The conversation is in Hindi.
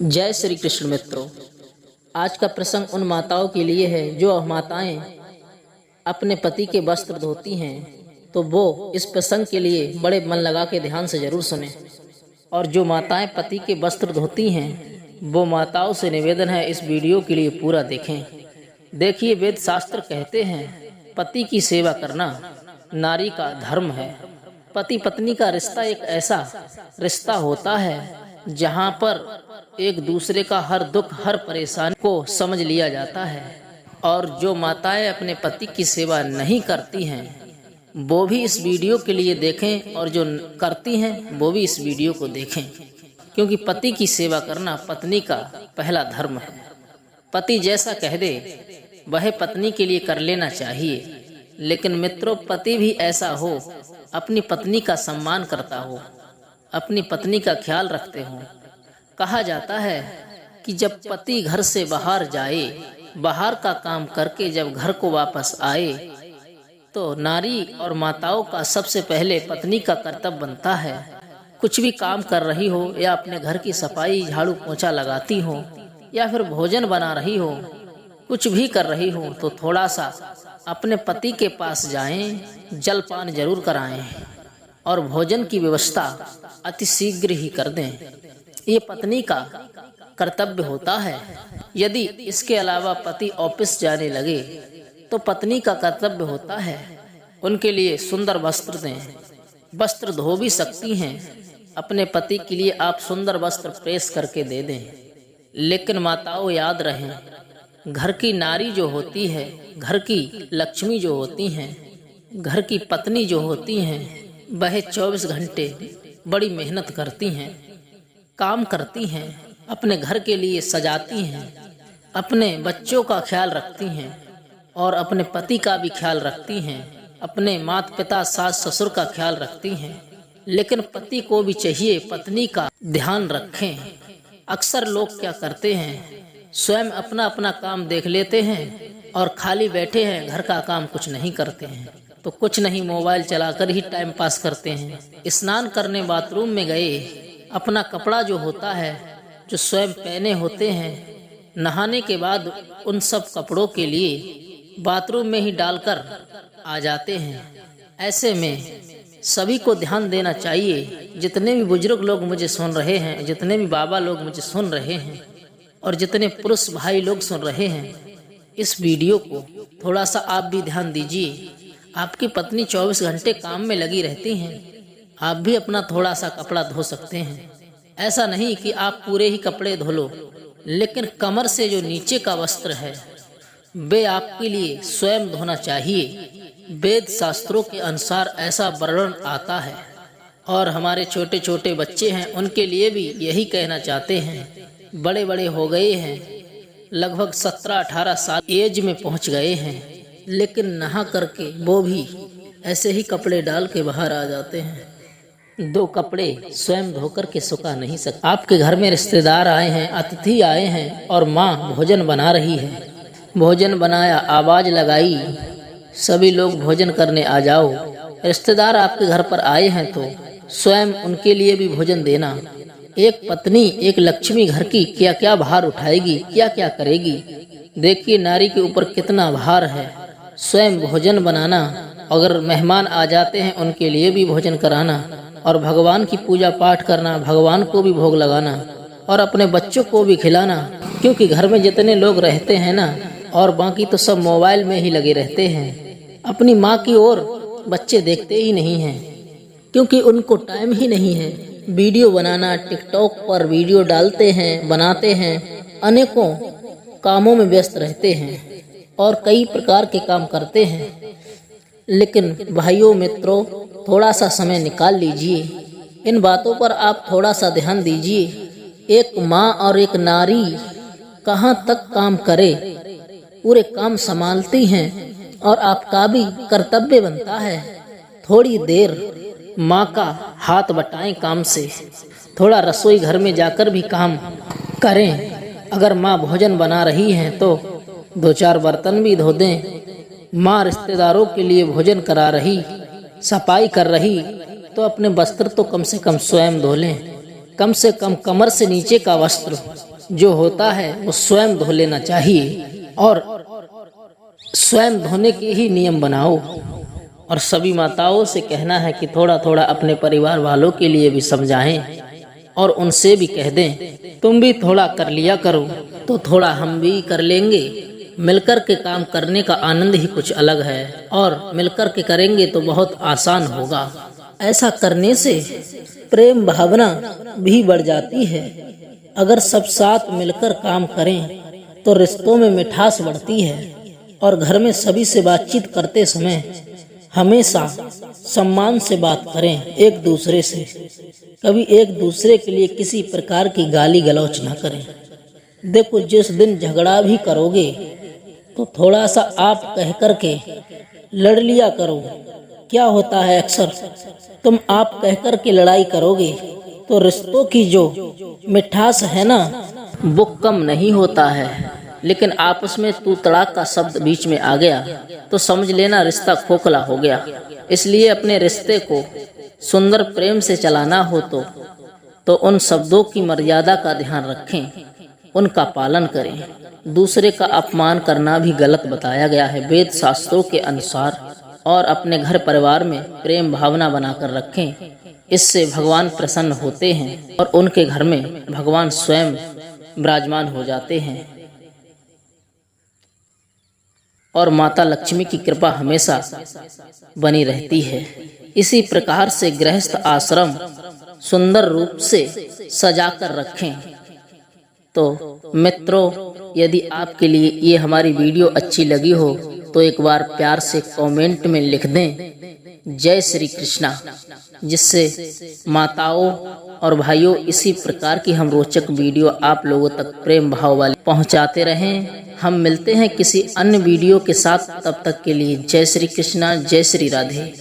जय श्री कृष्ण मित्रों। आज का प्रसंग उन माताओं के लिए है जो माताएं अपने पति के वस्त्र धोती हैं, तो वो इस प्रसंग के लिए बड़े मन लगा के ध्यान से जरूर सुने। और जो माताएं पति के वस्त्र धोती हैं, वो माताओं से निवेदन है इस वीडियो के लिए पूरा देखें। देखिए, वेद शास्त्र कहते हैं पति की सेवा करना नारी का धर्म है। पति पत्नी का रिश्ता एक ऐसा रिश्ता होता है जहाँ पर एक दूसरे का हर दुख हर परेशानी को समझ लिया जाता है। और जो माताएं अपने पति की सेवा नहीं करती हैं, वो भी इस वीडियो के लिए देखें, और जो करती हैं वो भी इस वीडियो को देखें, क्योंकि पति की सेवा करना पत्नी का पहला धर्म है। पति जैसा कह दे वह पत्नी के लिए कर लेना चाहिए। लेकिन मित्रों, पति भी ऐसा हो, अपनी पत्नी का सम्मान करता हो, अपनी पत्नी का ख्याल रखते हो। कहा जाता है कि जब पति घर से बाहर जाए, बाहर का काम करके जब घर को वापस आए, तो नारी और माताओं का सबसे पहले पत्नी का कर्तव्य बनता है। कुछ भी काम कर रही हो, या अपने घर की सफाई झाड़ू पोंछा लगाती हो, या फिर भोजन बना रही हो, कुछ भी कर रही हो, तो थोड़ा सा अपने पति के पास जाएं, जलपान जरूर कराएं और भोजन की व्यवस्था अति शीघ्र ही कर दें। ये पत्नी का कर्तव्य होता है। यदि इसके अलावा पति ऑफिस जाने लगे, तो पत्नी का कर्तव्य होता है उनके लिए सुंदर वस्त्र दें। वस्त्र धो भी सकती हैं, अपने पति के लिए आप सुंदर वस्त्र प्रेस करके दे दें। लेकिन माताओं, याद रहें, घर की नारी जो होती है, घर की लक्ष्मी जो होती हैं, घर की पत्नी जो होती हैं, वह 24 घंटे बड़ी मेहनत करती हैं, काम करती हैं, अपने घर के लिए सजाती हैं, अपने बच्चों का ख्याल रखती हैं और अपने पति का भी ख्याल रखती हैं, अपने माता पिता सास ससुर का ख्याल रखती हैं। लेकिन पति को भी चाहिए पत्नी का ध्यान रखें। अक्सर लोग क्या करते हैं, स्वयं अपना अपना काम देख लेते हैं और खाली बैठे हैं, घर का काम कुछ नहीं करते हैं। तो कुछ नहीं, मोबाइल चलाकर ही टाइम पास करते हैं। स्नान करने बाथरूम में गए, अपना कपड़ा जो होता है, जो स्वयं पहने होते हैं, नहाने के बाद उन सब कपड़ों के लिए बाथरूम में ही डालकर आ जाते हैं। ऐसे में सभी को ध्यान देना चाहिए। जितने भी बुजुर्ग लोग मुझे सुन रहे हैं, जितने भी बाबा लोग मुझे सुन रहे हैं, और जितने पुरुष भाई लोग सुन रहे हैं, इस वीडियो को थोड़ा सा आप भी ध्यान दीजिए। आपकी पत्नी 24 घंटे काम में लगी रहती हैं, आप भी अपना थोड़ा सा कपड़ा धो सकते हैं। ऐसा नहीं कि आप पूरे ही कपड़े धो लो, लेकिन कमर से जो नीचे का वस्त्र है, वे आपके लिए स्वयं धोना चाहिए। वेद शास्त्रों के अनुसार ऐसा वर्णन आता है। और हमारे छोटे छोटे बच्चे हैं, उनके लिए भी यही कहना चाहते हैं। बड़े बड़े हो गए हैं, लगभग 17-18 साल एज में पहुंच गए हैं, लेकिन नहा करके वो भी ऐसे ही कपड़े डाल के बाहर आ जाते हैं। 2 कपड़े स्वयं धोकर के सुखा नहीं सकते। आपके घर में रिश्तेदार आए हैं, अतिथि आए हैं, और माँ भोजन बना रही है। भोजन बनाया, आवाज लगाई, सभी लोग भोजन करने आ जाओ। रिश्तेदार आपके घर पर आए हैं तो स्वयं उनके लिए भी भोजन देना। एक पत्नी, एक लक्ष्मी घर की क्या क्या भार उठाएगी, क्या क्या करेगी। देखिए, नारी के ऊपर कितना भार है। स्वयं भोजन बनाना, अगर मेहमान आ जाते हैं उनके लिए भी भोजन कराना, और भगवान की पूजा पाठ करना, भगवान को भी भोग लगाना, और अपने बच्चों को भी खिलाना। क्योंकि घर में जितने लोग रहते हैं ना, और बाकी तो सब मोबाइल में ही लगे रहते हैं। अपनी माँ की ओर बच्चे देखते ही नहीं हैं, क्योंकि उनको टाइम ही नहीं है। वीडियो बनाना, टिकटॉक पर वीडियो डालते हैं, बनाते हैं, अनेकों कामों में व्यस्त रहते हैं और कई प्रकार के काम करते हैं। लेकिन भाइयों मित्रों, थोड़ा सा समय निकाल लीजिए, इन बातों पर आप थोड़ा सा ध्यान दीजिए। एक माँ और एक नारी कहाँ तक काम करे, पूरे काम संभालती हैं, और आपका भी कर्तव्य बनता है थोड़ी देर माँ का हाथ बटाएं काम से। थोड़ा रसोई घर में जाकर भी काम करें। अगर माँ भोजन बना रही हैं तो 2-4 बर्तन भी धो दें। माँ रिश्तेदारों के लिए भोजन करा रही, सफाई कर रही, तो अपने वस्त्र तो कम से कम स्वयं धो लें। कम से कम कमर से नीचे का वस्त्र जो होता है वो स्वयं धो लेना चाहिए और स्वयं धोने के ही नियम बनाओ। और सभी माताओं से कहना है कि थोड़ा थोड़ा अपने परिवार वालों के लिए भी समझाएं और उनसे भी कह दें तुम भी थोड़ा कर लिया करो तो थोड़ा हम भी कर लेंगे। मिलकर के काम करने का आनंद ही कुछ अलग है और मिलकर के करेंगे तो बहुत आसान होगा। ऐसा करने से प्रेम भावना भी बढ़ जाती है। अगर सब साथ मिलकर काम करें तो रिश्तों में मिठास बढ़ती है और घर में सभी से बातचीत करते समय हमेशा सम्मान से बात करें एक दूसरे से। कभी एक दूसरे के लिए किसी प्रकार की गाली गलौच न करें। देखो, जिस दिन झगड़ा भी करोगे तो थोड़ा सा आप कह कर के लड़ लिया करो। क्या होता है, अक्सर तुम आप कह कर के लड़ाई करोगे तो रिश्तों की जो मिठास है ना वो कम नहीं होता है। लेकिन आपस में तू तड़ाक का शब्द बीच में आ गया तो समझ लेना रिश्ता खोखला हो गया। इसलिए अपने रिश्ते को सुंदर प्रेम से चलाना हो तो उन शब्दों की मर्यादा का ध्यान रखें, उनका पालन करें। दूसरे का अपमान करना भी गलत बताया गया है वेद शास्त्रों के अनुसार। और अपने घर परिवार में प्रेम भावना बनाकर रखें, इससे भगवान प्रसन्न होते हैं और उनके घर में भगवान स्वयं विराजमान हो जाते हैं और माता लक्ष्मी की कृपा हमेशा बनी रहती है। इसी प्रकार से गृहस्थ आश्रम सुंदर रूप से सजाकर रखें। तो मित्रों, यदि आपके लिए ये हमारी वीडियो अच्छी लगी हो तो एक बार प्यार से कमेंट में लिख दें जय श्री कृष्णा, जिससे माताओं और भाइयों इसी प्रकार की हम रोचक वीडियो आप लोगों तक प्रेम भाव वाले पहुंचाते रहें। हम मिलते हैं किसी अन्य वीडियो के साथ, तब तक के लिए जय श्री कृष्णा, जय श्री राधे।